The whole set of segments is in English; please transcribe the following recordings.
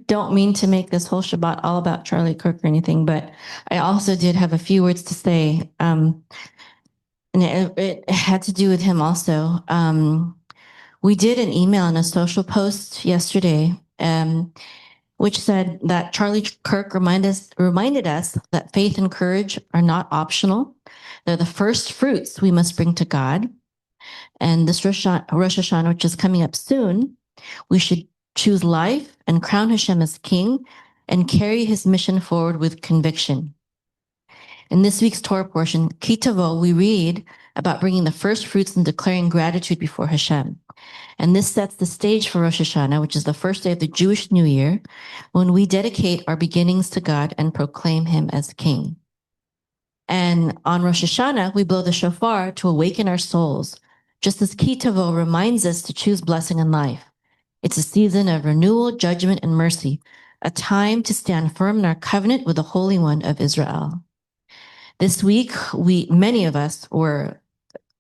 don't mean to make this whole Shabbat all about Charlie Kirk or anything, but I also did have a few words to say. And it had to do with him also. We did an email and a social post yesterday, which said that Charlie Kirk reminded us that faith and courage are not optional. They're the first fruits we must bring to God. And this Rosh Hashanah, which is coming up soon, we should choose life and crown Hashem as king and carry his mission forward with conviction. In this week's Torah portion, Ki Tavo, we read about bringing the first fruits and declaring gratitude before Hashem. And this sets the stage for Rosh Hashanah, which is the first day of the Jewish New Year, when we dedicate our beginnings to God and proclaim him as king. And on Rosh Hashanah, we blow the shofar to awaken our souls, just as Ki Tavo reminds us to choose blessing in life. It's a season of renewal, judgment, and mercy, a time to stand firm in our covenant with the Holy One of Israel. This week, many of us were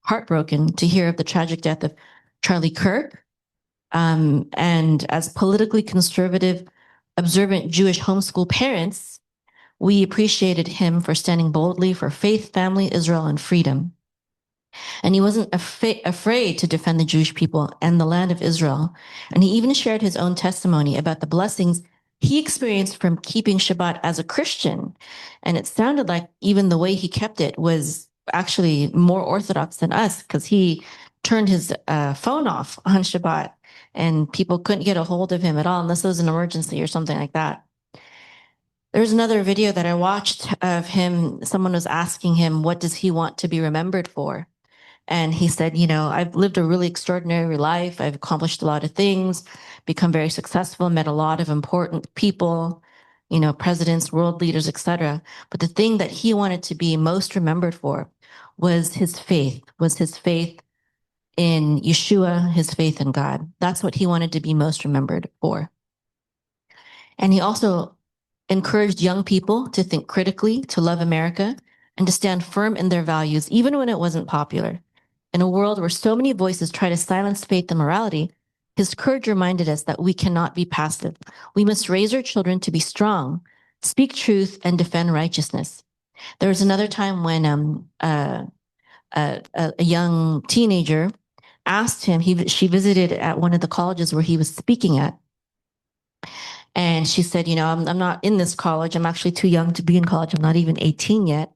heartbroken to hear of the tragic death of Charlie Kirk. And as politically conservative, observant Jewish homeschool parents, we appreciated him for standing boldly for faith, family, Israel, and freedom. And he wasn't afraid to defend the Jewish people and the land of Israel. And he even shared his own testimony about the blessings he experienced from keeping Shabbat as a Christian. And it sounded like even the way he kept it was actually more Orthodox than us, because he turned his phone off on Shabbat and people couldn't get a hold of him at all unless it was an emergency or something like that. There's another video that I watched of him. Someone was asking him, what does he want to be remembered for? And he said, I've lived a really extraordinary life. I've accomplished a lot of things, become very successful, met a lot of important people, presidents, world leaders, etc. But the thing that he wanted to be most remembered for was his faith in Yeshua, his faith in God. That's what he wanted to be most remembered for. And he also encouraged young people to think critically, to love America, and to stand firm in their values, even when it wasn't popular. In a world where so many voices try to silence faith and morality, his courage reminded us that we cannot be passive. We must raise our children to be strong, speak truth, and defend righteousness. There was another time when a young teenager asked him, she visited at one of the colleges where he was speaking at, and she said, I'm not in this college. I'm actually too young to be in college. I'm not even 18 yet.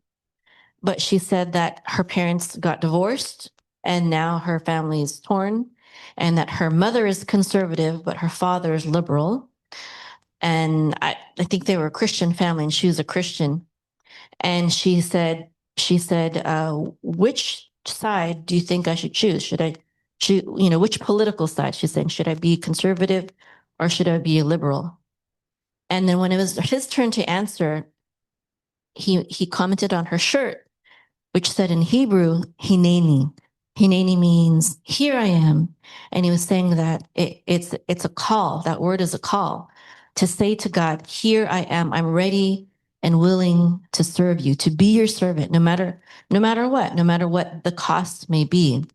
But she said that her parents got divorced and now her family is torn, and that her mother is conservative, but her father is liberal. And I think they were a Christian family and she was a Christian. And she said, which side do you think I should choose? Which political side? She's saying, should I be conservative or should I be a liberal? And then when it was his turn to answer, he commented on her shirt, which said in Hebrew, Hineni. Hineni means, here I am. And he was saying that it's a call. That word is a call to say to God, here I am. I'm ready and willing to serve you, to be your servant, no matter what the cost may be.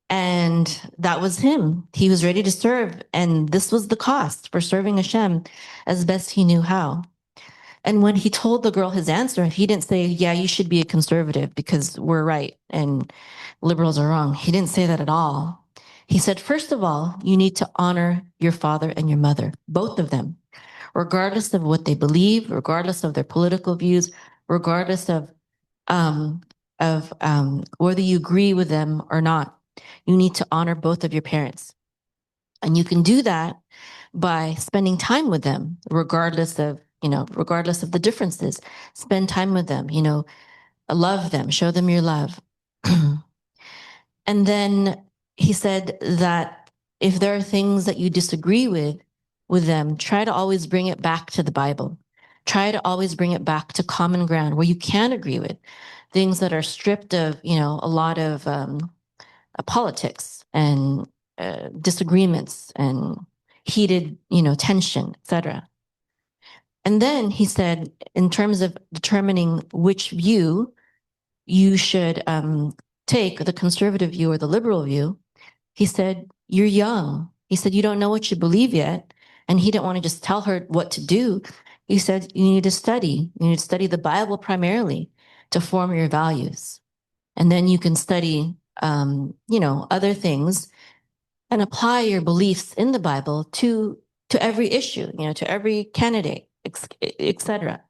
And that was him. He was ready to serve. And this was the cost for serving Hashem as best he knew how. And when he told the girl his answer, he didn't say, yeah, you should be a conservative because we're right and liberals are wrong. He didn't say that at all. He said, first of all, you need to honor your father and your mother, both of them, regardless of what they believe, regardless of their political views, regardless of whether you agree with them or not. You need to honor both of your parents. And you can do that by spending time with them, regardless of the differences. Spend time with them, love them, show them your love. And then he said that if there are things that you disagree with them, try to always bring it back to the Bible. Try to always bring it back to common ground where you can agree with things that are stripped of, a lot of politics and disagreements and heated, tension, etc. And then he said, in terms of determining which view you should take, the conservative view or the liberal view, he said, you're young. He said, you don't know what you believe yet. And he didn't want to just tell her what to do. He said, you need to study. You need to study the Bible primarily to form your values. And then you can study, other things and apply your beliefs in the Bible to every issue, to every candidate, etc.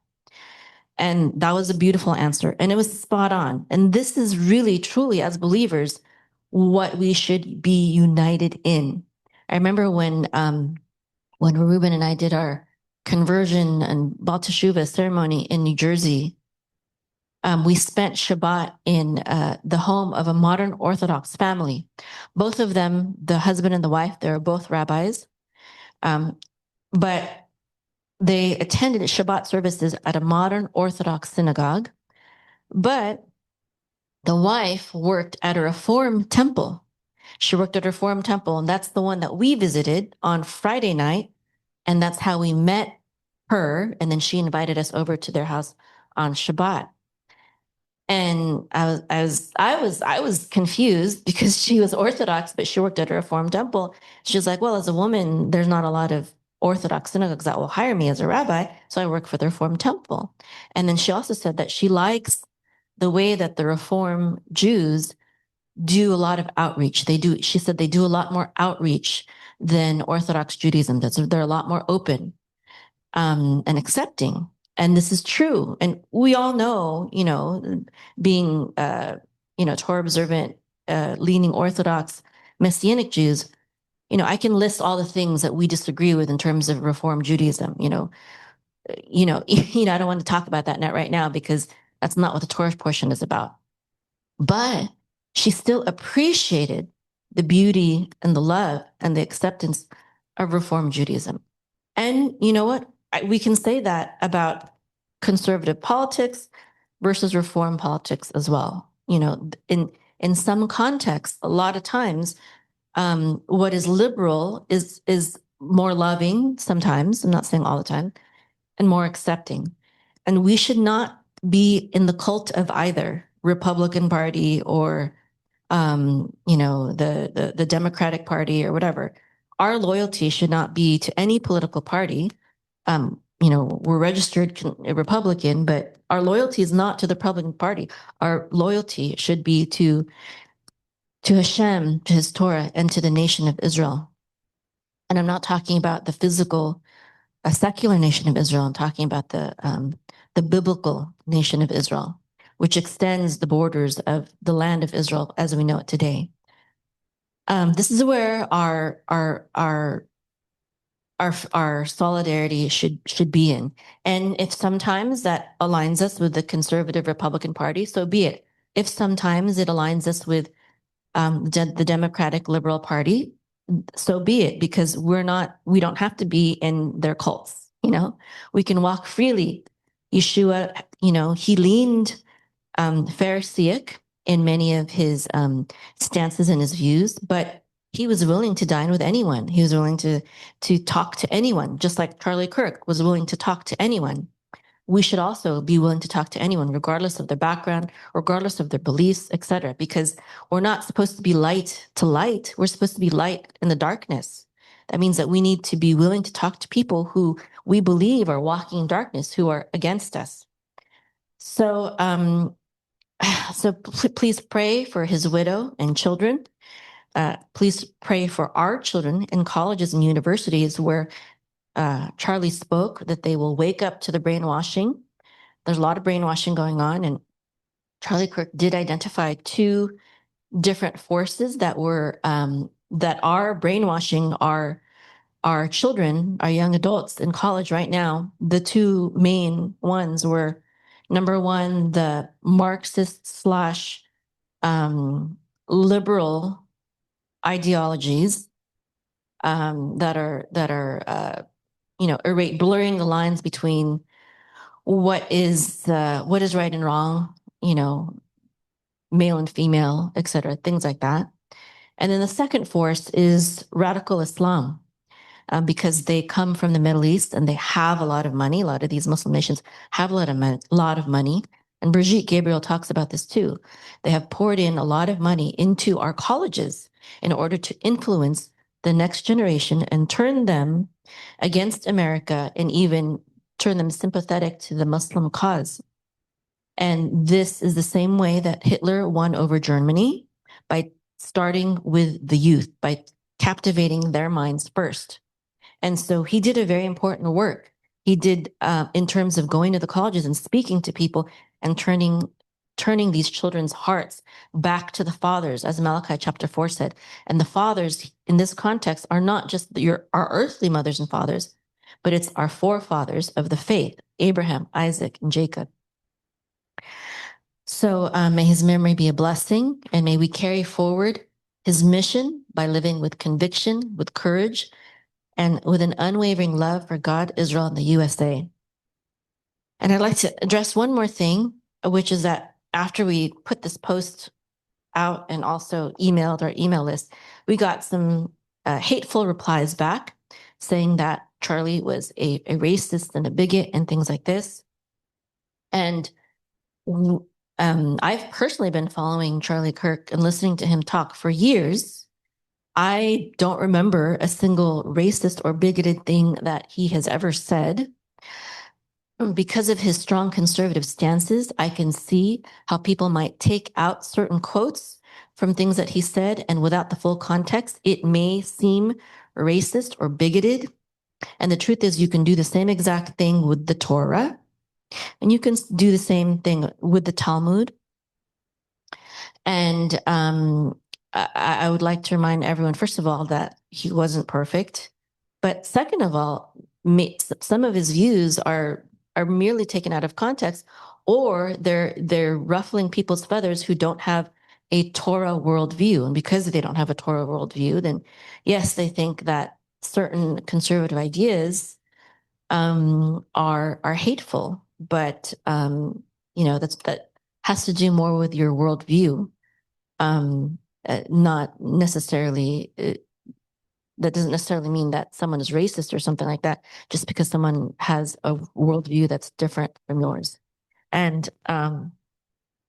And that was a beautiful answer. And it was spot on. And this is really, truly, as believers, what we should be united in. I remember when Reuben and I did our conversion and Baal Teshuvah ceremony in New Jersey, we spent Shabbat in the home of a modern Orthodox family. Both of them, the husband and the wife, they were both rabbis, but they attended Shabbat services at a modern Orthodox synagogue. But the wife worked at a Reform temple. She worked at a Reform temple, and that's the one that we visited on Friday night. And that's how we met her. And then she invited us over to their house on Shabbat. And I was confused because she was Orthodox, but she worked at a Reform temple. She was like, well, as a woman, there's not a lot of Orthodox synagogues that will hire me as a rabbi. So I work for the Reform temple. And then she also said that she likes the way that the Reform Jews do a lot of outreach. She said they do a lot more outreach than Orthodox Judaism does. They're a lot more open and accepting. And this is true. And we all know, being, Torah observant, leaning Orthodox Messianic Jews, I can list all the things that we disagree with in terms of Reform Judaism. I don't want to talk about that right now because that's not what the Torah portion is about. But she still appreciated the beauty and the love and the acceptance of Reform Judaism. And you know what? We can say that about conservative politics versus Reform politics as well. In some contexts, a lot of times, what is liberal is more loving sometimes. I'm not saying all the time, and more accepting. And we should not be in the cult of either Republican Party or the Democratic Party or whatever. Our loyalty should not be to any political party. We're registered Republican, but our loyalty is not to the Republican Party. Our loyalty should be to Hashem, to his Torah, and to the nation of Israel. And I'm not talking about the physical, a secular nation of Israel. I'm talking about the biblical nation of Israel, which extends the borders of the land of Israel as we know it today. This is where our solidarity should be in. And if sometimes that aligns us with the conservative Republican Party, so be it. If sometimes it aligns us with the Democratic Liberal Party, so be it, because we don't have to be in their cults. We can walk freely. Yeshua, he leaned Pharisaic in many of his stances and his views, but he was willing to dine with anyone. He was willing to talk to anyone, just like Charlie Kirk was willing to talk to anyone. We should also be willing to talk to anyone, regardless of their background, regardless of their beliefs, etc. Because we're not supposed to be light to light. We're supposed to be light in the darkness. That means that we need to be willing to talk to people who we believe are walking in darkness, who are against us. So, please pray for his widow and children. Please pray for our children in colleges and universities where Charlie spoke, that they will wake up to the brainwashing. There's a lot of brainwashing going on, and Charlie Kirk did identify two different forces that are brainwashing our children, our young adults in college right now. The two main ones were, number one, the Marxist slash liberal ideologies that are blurring the lines between what is right and wrong, male and female, etc., things like that. And then the second force is radical Islam, because they come from the Middle East and they have a lot of money. A lot of these Muslim nations have a lot of money. And Brigitte Gabriel talks about this too. They have poured in a lot of money into our colleges in order to influence the next generation and turn them against America and even turn them sympathetic to the Muslim cause. And this is the same way that Hitler won over Germany, by starting with the youth, by captivating their minds first. And so he did a very important work. He did in terms of going to the colleges and speaking to people and turning these children's hearts back to the fathers, as Malachi chapter 4 said. And the fathers in this context are not just our earthly mothers and fathers, but it's our forefathers of the faith, Abraham, Isaac, and Jacob. So may his memory be a blessing, and may we carry forward his mission by living with conviction, with courage, and with an unwavering love for God, Israel, and the USA. And I'd like to address one more thing, which is that after we put this post out and also emailed our email list, we got some hateful replies back saying that Charlie was a racist and a bigot and things like this. And I've personally been following Charlie Kirk and listening to him talk for years. I don't remember a single racist or bigoted thing that he has ever said. Because of his strong conservative stances, I can see how people might take out certain quotes from things that he said, and without the full context, it may seem racist or bigoted. And the truth is, you can do the same exact thing with the Torah, and you can do the same thing with the Talmud. And I would like to remind everyone, first of all, that he wasn't perfect. But second of all, some of his views are merely taken out of context, or they're ruffling people's feathers who don't have a Torah worldview. And because they don't have a Torah worldview, then yes, they think that certain conservative ideas are hateful. But that has to do more with your worldview, not necessarily. That doesn't necessarily mean that someone is racist or something like that, just because someone has a worldview that's different from yours. And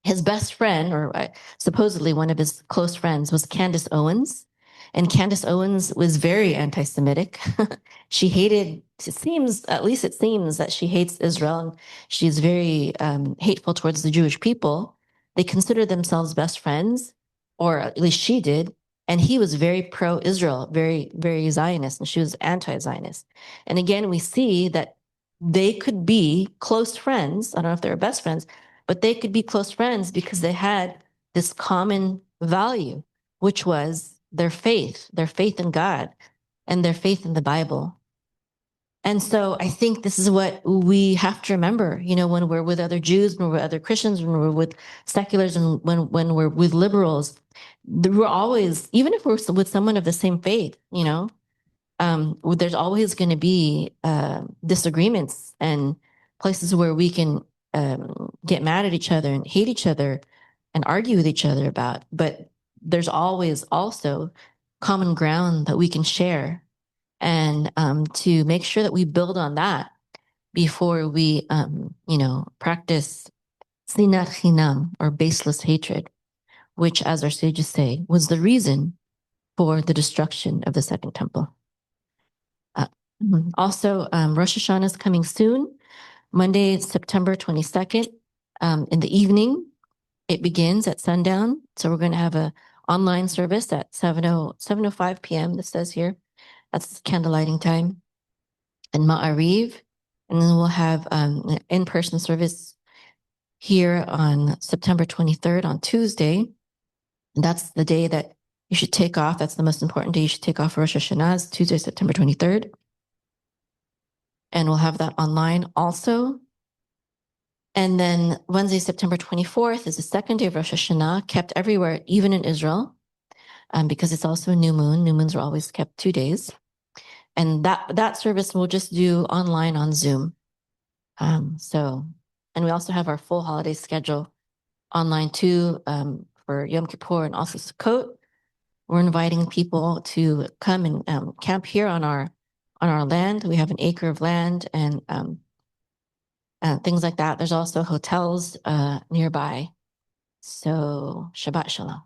his best friend, or supposedly one of his close friends, was Candace Owens. And Candace Owens was very anti-Semitic. She hated, at least it seems that she hates Israel, and she's very hateful towards the Jewish people. They considered themselves best friends, or at least she did. And he was very pro-Israel, very, very Zionist, and she was anti-Zionist. And again, we see that they could be close friends. I don't know if they were best friends, but they could be close friends because they had this common value, which was their faith in God and their faith in the Bible. And so I think this is what we have to remember, when we're with other Jews, when we're with other Christians, when we're with seculars, and when we're with liberals, we're always, even if we're with someone of the same faith, there's always going to be disagreements and places where we can get mad at each other and hate each other and argue with each other about. But there's always also common ground that we can share, and to make sure that we build on that before we, practice sinat chinam, or baseless hatred, which, as our sages say, was the reason for the destruction of the Second Temple. Also, Rosh Hashanah is coming soon, Monday, September 22nd, in the evening. It begins at sundown. So we're going to have an online service at 7:05 p.m. This says here. That's candlelighting time. And Ma'ariv. And then we'll have an in-person service here on September 23rd on Tuesday. And that's the day that you should take off. That's the most important day you should take off for Rosh Hashanah, Tuesday, September 23rd. And we'll have that online also. And then Wednesday, September 24th is the second day of Rosh Hashanah, kept everywhere, even in Israel, because it's also a new moon. New moons are always kept 2 days. And that service we'll just do online on Zoom. And we also have our full holiday schedule online too, for Yom Kippur and also Sukkot. We're inviting people to come and camp here on our land. We have an acre of land and things like that. There's also hotels nearby. So Shabbat Shalom.